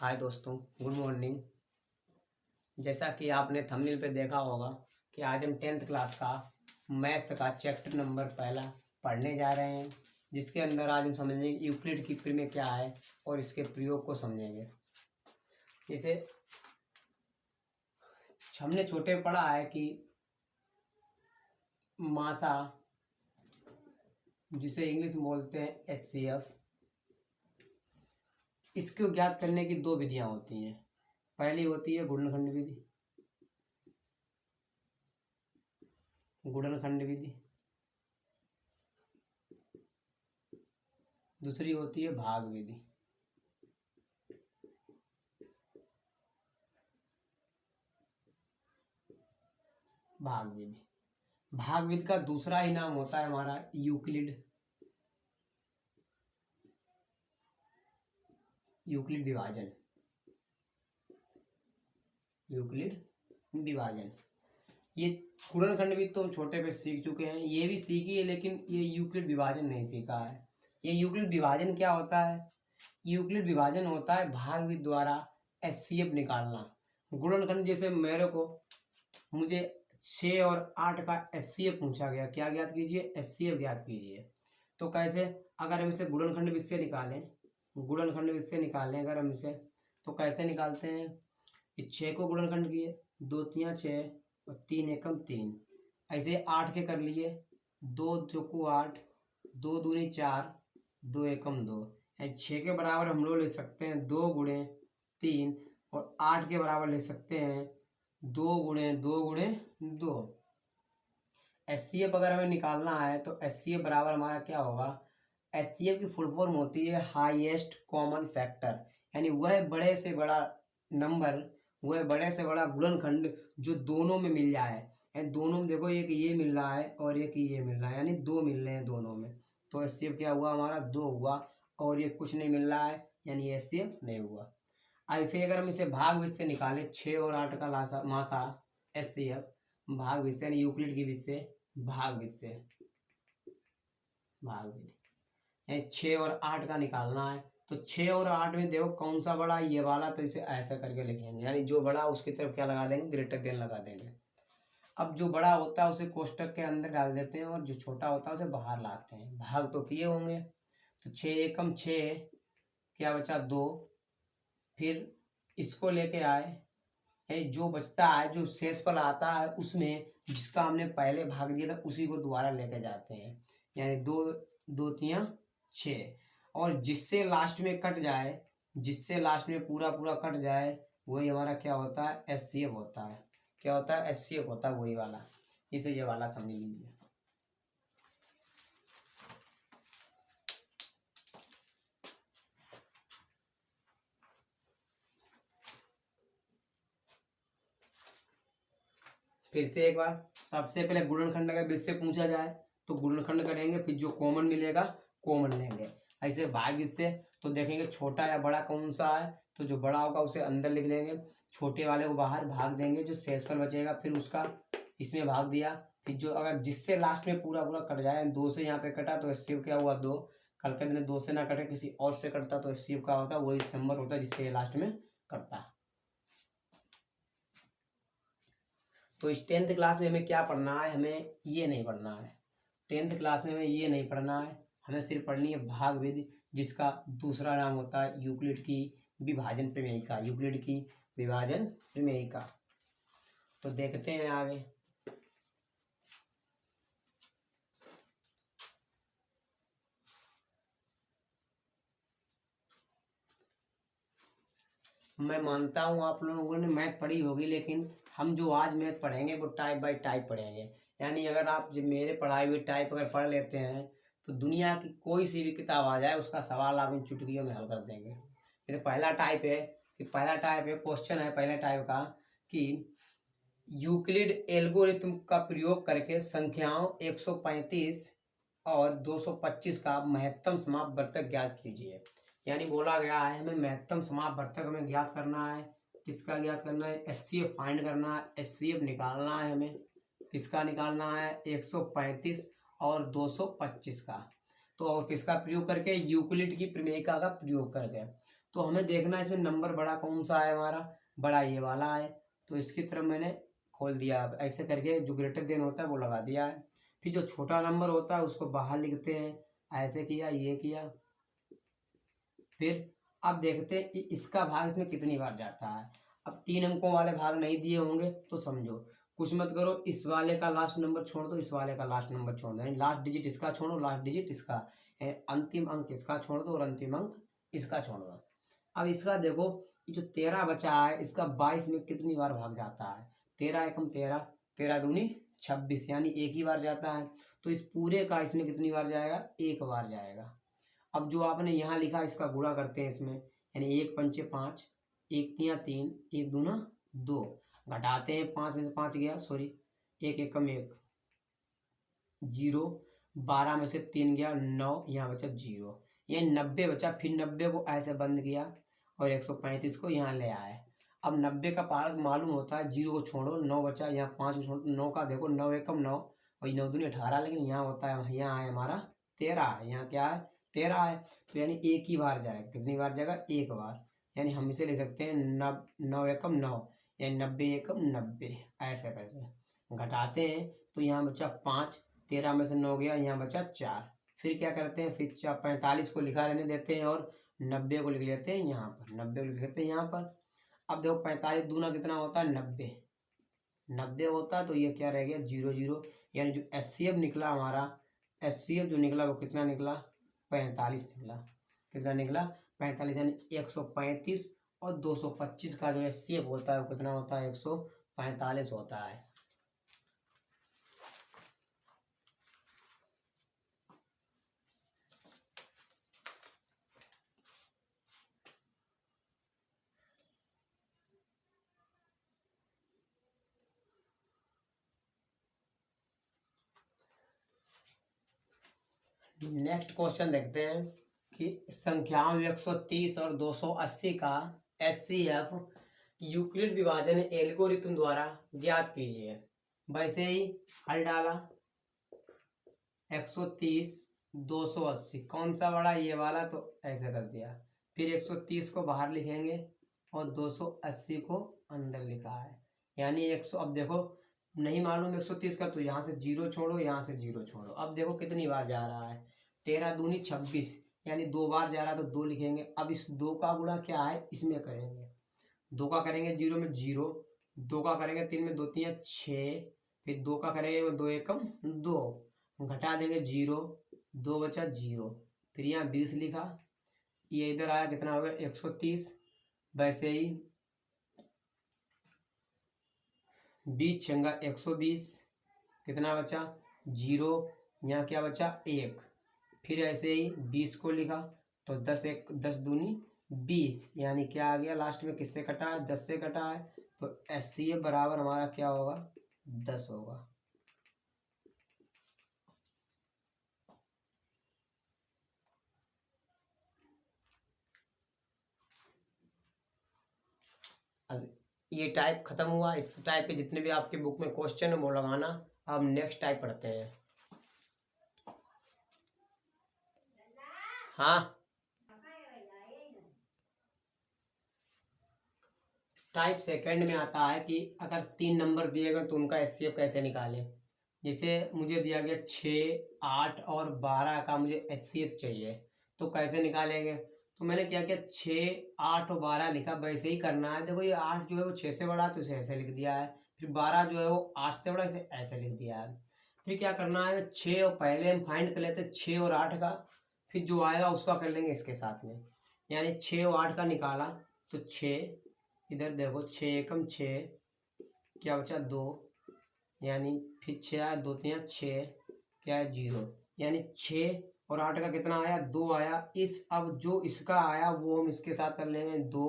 हाय दोस्तों, good morning. जैसा कि आपने थंबनेल पे देखा होगा कि आज हम 10th क्लास का मैथ्स का चैप्टर नंबर पहला पढ़ने जा रहे हैं, जिसके अंदर आज हम समझेंगे यूक्लिड की प्रमेय क्या है और इसके प्रयोग को समझेंगे। जैसे हमने छोटे पढ़ा है कि मासा, जिसे इंग्लिश में बोलते हैं HCF, इसको ज्ञात करने की दो विधियां होती हैं। पहली होती है गुणनखंड विधि, दूसरी होती है भाग विधि। भाग विधि का दूसरा ही नाम होता है हमारा यूक्लिड विभाजन। ये गुणनखंड विधि तो हम छोटे पे सीख चुके हैं, ये भी सीखी है, लेकिन ये यूक्लिड विभाजन नहीं सीखा है। ये यूक्लिड विभाजन क्या होता है? यूक्लिड विभाजन होता है भाग विधि द्वारा HCF निकालना। गुणनखंड जैसे मुझे 6 और 8 का HCF पूछा गया, क्या ज्ञात कीजिए? HCF ज्ञात कीजिए। तो कैसे? अगर हम इसे गुणनखंड विधि से निकालें अगर हम इसे, तो कैसे निकालते हैं? 6 को गुणनखंड किए, 2 तियां 6 और 3 एकम 3। ऐसे 8 के कर लिए, 2 चौको 8, 2 दूनी 4, 2 एकम 2। 6 के बराबर हम लोग ले सकते हैं 2 गुणे 3, और 8 के बराबर ले सकते हैं 2 गुणे 2 गुणे 2। HCF अगर हमें निकालना है तो HCF बराबर हमारा क्या होगा? HCF की फुल फॉर्म होती है हाईएस्ट कॉमन फैक्टर, यानी वह बड़े से बड़ा नंबर, वह बड़े से बड़ा गुणनखंड जो दोनों में मिल जाए। यानी दोनों में देखो, एक ये मिल रहा है और एक ये मिल रहा है, यानी 2 मिल रहे हैं दोनों में, तो HCF क्या हुआ हमारा? 2 हुआ। और ये कुछ नहीं मिल रहा है, यानी HCF नहीं हुआ। ऐसे अगर हम इसे भाग विधि से निकालें, 6 और 8 का मासा HCF भाग विधि से, यानी यूक्लिड की विधि से, भाग विधि 6 और 8 का निकालना है, तो 6 और 8 में देखो कौन सा बड़ा? ये वाला, तो इसे ऐसा करके लिखेंगे, यानी जो बड़ा उसकी तरफ क्या लगा देंगे? ग्रेटर देन लगा देंगे। अब जो बड़ा होता है उसे कोष्टक के अंदर डाल देते हैं और जो छोटा होता है उसे बाहर लाते हैं। भाग तो किए होंगे, तो 6 एकम 6, क्या बचा? 2। फिर इसको लेके आए, जो बचता है, जो शेष पर आता है, उसमें जिसका हमने पहले भाग दिया था उसी को दोबारा लेके जाते हैं, यानी 2 2 तियां 6, और जिससे लास्ट में कट जाए, जिससे लास्ट में पूरा पूरा कट जाए, वही हमारा क्या होता है? HCF होता है। क्या होता है? HCF होता है, वही वाला। इसे ये वाला समझ लीजिए। फिर से एक बार, सबसे पहले गुणनखंड अगर विधि से पूछा जाए तो गुणनखंड करेंगे, फिर जो कॉमन मिलेगा कॉमन लेंगे। ऐसे भाग विधि से तो देखेंगे छोटा या बड़ा कौन सा है, तो जो बड़ा होगा उसे अंदर लिख लेंगे, छोटे वाले को बाहर भाग देंगे, जो शेष पर बचेगा फिर उसका इसमें भाग दिया। फिर जो अगर जिससे लास्ट में पूरा पूरा कट जाए, 2 से यहाँ पे कटा तो HCF क्या हुआ? 2। कल के दिन 2 से ना कटे, किसी और से कटता तो HCF क्या होता? वही नंबर होता है जिससे लास्ट में कटता। तो इस 10th क्लास में हमें क्या पढ़ना है? हमें ये नहीं पढ़ना है। 10th क्लास में हमें ये नहीं पढ़ना है, हमें सिर्फ पढ़नी है भाग विधि, जिसका दूसरा नाम होता है यूक्लिड की विभाजन प्रमेयिका। तो देखते हैं आगे। मैं मानता हूँ आप लोगों ने मैथ पढ़ी होगी, लेकिन हम जो आज मैथ पढ़ेंगे वो टाइप बाय टाइप पढ़ेंगे। यानी अगर आप जब मेरे पढ़ाई हुई टाइप अगर पढ़ लेते हैं तो दुनिया की कोई सी भी किताब आ जाए उसका सवाल आप इन चुटकियों में हल कर देंगे। जैसे पहला टाइप है, क्वेश्चन है पहले टाइप का कि यूक्लिड एल्गोरिथम का प्रयोग करके संख्याओं 135 और 225 का महत्तम समापवर्तक ज्ञात कीजिए। यानी बोला गया है हमें महत्तम समापवर्तक हमें ज्ञात करना है। किसका ज्ञात करना है? HCF फाइंड करना है, HCF निकालना है हमें। किसका निकालना है? 135 और 225 का। तो और किसका प्रयोग करके? यूक्लिड की प्रमेयिका का प्रयोग करके। तो हमें देखना है इसमें नंबर बड़ा कौन सा है, हमारा बड़ा ये वाला है, तो इसकी तरफ मैंने खोल दिया। अब ऐसे करके जो ग्रेटर देन होता है वो लगा दिया है। फिर जो छोटा नंबर होता है उसको बाहर लिखते हैं, ऐसे किया, ये किया। फिर अब देखते हैं इसका भाग इसमें कितनी बार जाता है। अब 3 अंकों वाले भाग नहीं दिए होंगे तो समझो, कुछ मत करो, इस वाले का लास्ट नंबर छोड़ दो, इस वाले का लास्ट नंबर छोड़ दो, यानी लास्ट डिजिट इसका छोड़ो, लास्ट डिजिट इसका, अंतिम अंक इसका छोड़ दो और अंतिम अंक इसका छोड़ दो। अब इसका देखो, ये जो 13 बचा है इसका 22 में कितनी बार भाग जाता है। 13 एकम 13, 13 दूनी 26, यानी एक ही बार जाता है। तो इस पूरे का इसमें कितनी बार जाएगा, एक बार जाएगा। अब जो आपने यहाँ लिखा इसका गुणा करते हैं इसमें, यानी 1 पंचे 5, 1 तिया 3, 1 दूना 2, घटाते हैं 5 में से 5 गया, सॉरी 1 एकम 1, 0, 12 में से 3 गया 9, यहाँ बचा 0, ये 90 बचा। फिर 90 को ऐसे बंद किया और 135 को यहाँ ले आए। अब 90 का पार्क मालूम होता है, 0 को छोड़ो, 9 बचा, यहाँ 5 को छोड़ो, 9 का देखो 9 एकम 9 और 9 दूनी 18, लेकिन यहाँ होता है, यहाँ है हमारा 13, यहाँ क्या है 13 है। तो यानी एक ही बार जाएगा, कितनी बार जाएगा, एक बार। यानी हम इसे ले सकते हैं 9 एकम 9, यानी 90 एकम 90, ऐसे करके घटाते हैं। तो यहाँ बचा 5, 13 में से 9 गया, यहाँ बचा 4। फिर क्या करते हैं, फिर 45 को लिखा रहने देते हैं और 90 को लिख लेते हैं यहाँ पर, 90 को लिख लेते हैं यहाँ पर। अब देखो 45 दूना कितना होता है, 90, 90 होता है, तो ये क्या रह गया 0 0, यानी जो HCF निकला हमारा, HCF जो निकला वो कितना निकला, 45 निकला। कितना निकला, 45, यानी 135 और 225 का जो HCF होता है वो कितना होता है, 145 होता है। नेक्स्ट क्वेश्चन देखते हैं कि संख्याओं 130 और 280 का HCF यूक्लिड विभाजन एल्गोरिथम द्वारा ज्ञात कीजिए। वैसे ही हल डाला, 130 280 कौन सा बड़ा, ये वाला, तो ऐसे कर दिया। फिर 130 को बाहर लिखेंगे और 280 को अंदर लिखा है, यानी 100। अब देखो नहीं मालूम 130 का, तो यहाँ से 0 छोड़ो, यहाँ से 0 छोड़ो। अब देखो कितनी बार जा रहा है, 13 दूनी 26, यानी 2 बार जा रहा है, तो 2 लिखेंगे। अब इस 2 का गुणा क्या है, इसमें करेंगे, 2 का करेंगे 0 में 0, 2 का करेंगे 3 में 2 3 6, फिर 2 का करेंगे 2 एकम 2, घटा देंगे 0, 2 बचा 0, फिर यहाँ 20 लिखा, ये इधर आया, कितना हो गया 130। वैसे ही 20 छंगा 120, कितना बचा 0, यहाँ क्या बचा 1। फिर ऐसे ही 20 को लिखा, तो 10 एक 10 दूनी 20, यानी क्या आ गया लास्ट में, किससे कटा है, 10 से कटा है। तो HCF बराबर हमारा क्या होगा, 10 होगा। ये टाइप खत्म हुआ। इस टाइप के जितने भी आपके बुक में क्वेश्चन है वो लगाना। अब नेक्स्ट टाइप पढ़ते हैं। हाँ, टाइप सेकंड में आता है कि अगर 3 नंबर दिए गए तो उनका HCF कैसे निकालें। जैसे मुझे दिया गया 6, 8 और 12 का मुझे HCF चाहिए, तो कैसे निकालेंगे। तो मैंने क्या किया, 6, 8 और 12 लिखा, वैसे ही करना है। देखो ये 8 जो है वो 6 से बड़ा, तो इसे ऐसे लिख दिया है। फिर 12 जो है वो 8 से बड़ा, इसे ऐसे लिख दिया है। फिर क्या करना है, 6 और पहले हम फाइंड कर लेते हैं 6 और 8 का, फिर जो आएगा उसका कर लेंगे इसके साथ में, यानी 6 और 8 का निकाला तो 6, इधर देखो 6 एकम 6, क्या बचा 2, यानी फिर 6 आया, 2 3 6, क्या है 0, यानी 6 और 8 का कितना आया, 2 आया। इस अब जो इसका आया वो हम इसके साथ कर लेंगे 2,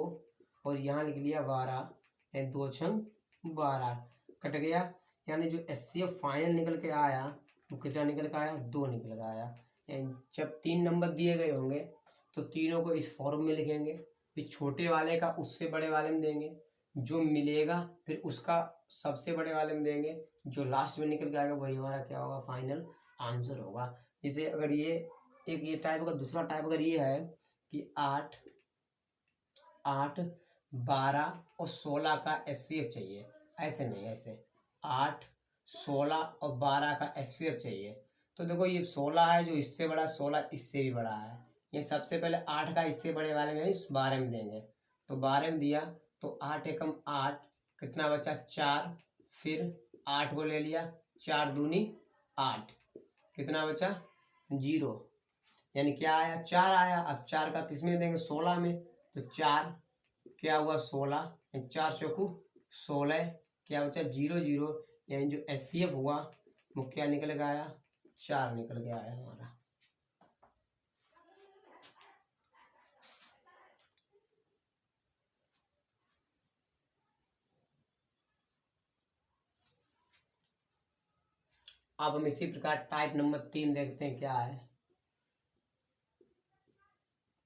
और यहाँ लिख लिया 12, यानी 2 छंग 12 कट गया। यानी जो HCF फाइनल निकल के आया वो कितना निकल के आया, 2 निकल के आया। यानी जब 3 नंबर दिए गए होंगे तो तीनों को इस फॉर्म में लिखेंगे, फिर छोटे वाले का उससे बड़े वाले में देंगे, जो मिलेगा फिर उसका सबसे बड़े वाले में देंगे, जो लास्ट में निकल के आएगा वही हमारा क्या होगा, फाइनल आंसर होगा। जैसे अगर ये एक ये टाइप का, दूसरा टाइप अगर ये है कि 8 8, 12 और 16 का HCF चाहिए, ऐसे नहीं, ऐसे 8, 16 और 12 का HCF चाहिए। तो देखो ये 16 है जो इससे बड़ा, 16 इससे भी बड़ा है। ये सबसे पहले 8 का इससे बड़े वाले में इस 12 में देंगे, तो 12 में दिया तो 8 एकम 8, कितना बचा 4, फिर 8 को ले लिया, 4 दूनी 8, कितना बचा 0, यानी क्या आया 4 आया। अब 4 का किस में देंगे 16 में, तो 4 क्या हुआ 16, 4 चौकू 16, क्या बचा 0 0, यानी जो HCF हुआ वो क्या निकल के आया 4 निकल के आया हमारा। अब हम इसी प्रकार टाइप नंबर 3 देखते हैं क्या है।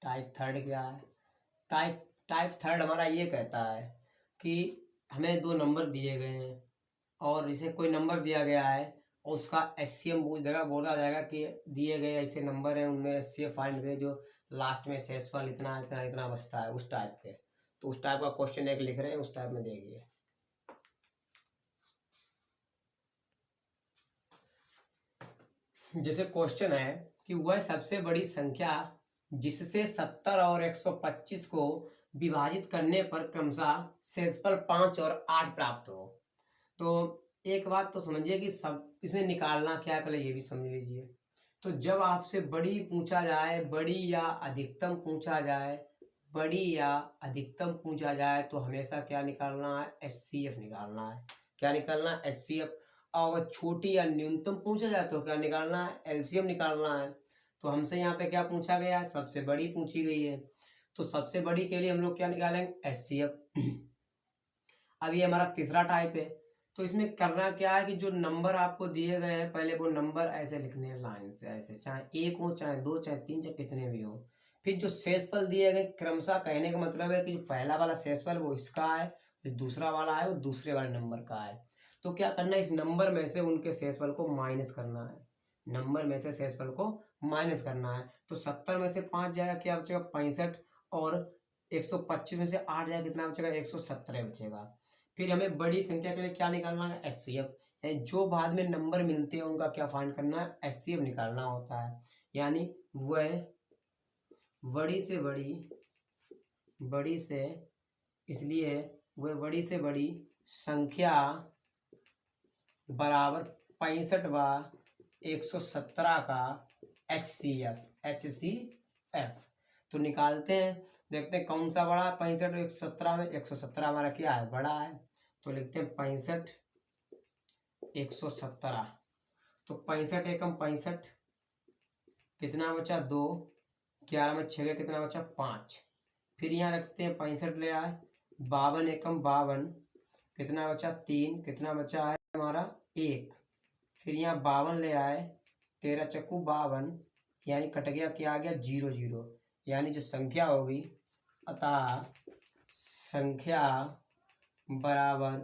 टाइप थर्ड क्या है? टाइप थर्ड हमारा ये कहता है कि हमें 2 नंबर दिए गए हैं और इसे कोई नंबर दिया गया है और उसका HCF पूछ देगा, बोला जाएगा कि दिए गए ऐसे नंबर हैं उनमें HCF फाइंड करें जो लास्ट में शेषफल इतना इतना इतना बचता है, उस टाइप के। तो उस टाइप का क्वेश्चन एक लिख रहे हैं, उस टाइप में देखिए। जैसे क्वेश्चन है कि वह सबसे बड़ी संख्या जिससे 70 और 125 को विभाजित करने पर क्रमशः शेषफल 5 और 8 प्राप्त हो। तो एक बात तो समझिए कि सब इसमें निकालना क्या है, पहले ये भी समझ लीजिए। तो जब आपसे बड़ी पूछा जाए, बड़ी या अधिकतम पूछा जाए, बड़ी या अधिकतम पूछा जाए तो हमेशा क्या निकालना है HCF निकालना है। क्या निकालना है HCF। और छोटी या न्यूनतम पूछा जाए तो क्या निकालना है LCM निकालना है। तो हमसे यहाँ पे क्या पूछा गया है, सबसे बड़ी पूछी गई है, तो सबसे बड़ी के लिए हम लोग क्या निकालेंगे HCF। अब ये हमारा तीसरा टाइप है। तो इसमें करना क्या है कि जो नंबर आपको दिए गए हैं पहले वो नंबर ऐसे लिखने हैं लाइन से, ऐसे, चाहे 1 हो चाहे 2 चाहे 3 चाहे कितने भी हो। फिर जो शेषफल दिए गए क्रमशः, कहने का मतलब है कि जो पहला वाला शेषफल वो इसका है, जो दूसरा वाला है वो दूसरे वाले नंबर का है। तो क्या करना है, इस नंबर में से उनके शेषफल को माइनस करना है, नंबर में से शेषफल को माइनस करना है। तो 70 में से 5 जाएगा क्या बचेगा 65, और 125 में से 8 जाएगा कितना बचेगा 117 बचेगा। फिर हमें बड़ी संख्या के लिए क्या निकालना है HCF, जो बाद में नंबर मिलते हैं उनका क्या फाइंड करना है HCF निकालना होता है। यानी वह बड़ी से इसलिए वह बड़ी से बड़ी संख्या बराबर 65 व 117 का HCF। तो निकालते हैं, देखते हैं कौन सा बड़ा है 65 117 में। 117 हमारा क्या है बड़ा है, तो लिखते हैं 65 117। तो 65 एकम 65, कितना बचा 2, 11 में 6 कितना बचा 5। फिर यहाँ रखते हैं 65 ले आए, 52 एकम 52, कितना बचा 3, कितना बचा है हमारा 1। फिर यहाँ 52 ले आए, 13 चक्कू 52, यानी कट गया क्या आ गया 0 0, यानी जो संख्या होगी, अतः संख्या बराबर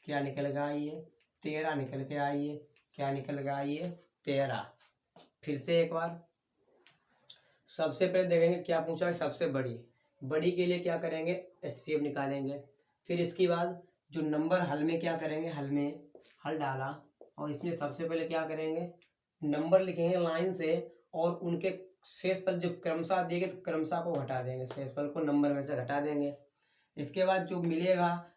क्या निकल गया ये 13 निकल के आई है। क्या निकल गया ये 13। फिर से एक बार सबसे पहले देखेंगे क्या पूछा है, सबसे बड़ी के लिए क्या करेंगे HCF निकालेंगे। फिर इसके बाद जो नंबर हल में क्या करेंगे, हल में हल डाला और इसमें सबसे पहले क्या करेंगे नंबर लिखेंगे लाइन से, और उनके शेषफल जो क्रमशः देंगे तो क्रमशः को घटा देंगे, शेषफल को नंबर में से घटा देंगे। इसके बाद जो मिलेगा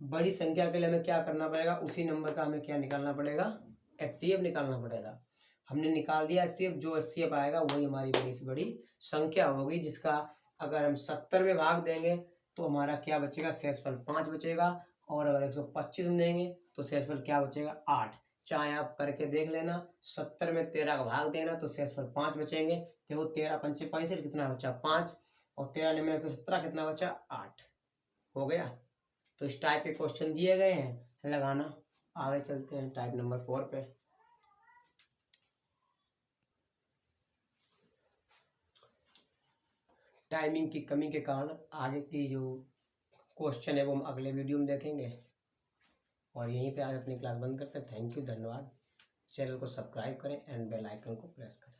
बड़ी संख्या के लिए हमें क्या करना पड़ेगा, उसी नंबर का हमें क्या निकालना पड़ेगा HCF निकालना पड़ेगा। हमने निकाल दिया HCF, जो HCF आएगा वही हमारी बड़ी से बड़ी संख्या होगी, जिसका अगर हम 70 में भाग देंगे तो हमारा क्या बचेगा शेषफल 5 बचेगा, और अगर 125 में देंगे तो शेषफल क्या बचेगा 8। चाहे आप करके देख लेना, 70 में 13 का भाग देना तो शेषफल 5 बचेंगे। देखो 13 पंचे 65 कितना बचा 5, और 13 में 117 कितना बचा 8 हो गया। तो इस टाइप के क्वेश्चन दिए गए हैं लगाना। आगे चलते हैं टाइप नंबर 4 पे। टाइमिंग की कमी के कारण आगे की जो क्वेश्चन है वो हम अगले वीडियो में देखेंगे, और यहीं पे आज अपनी क्लास बंद करते हैं। थैंक यू, धन्यवाद। चैनल को सब्सक्राइब करें एंड बेल आइकन को प्रेस करें।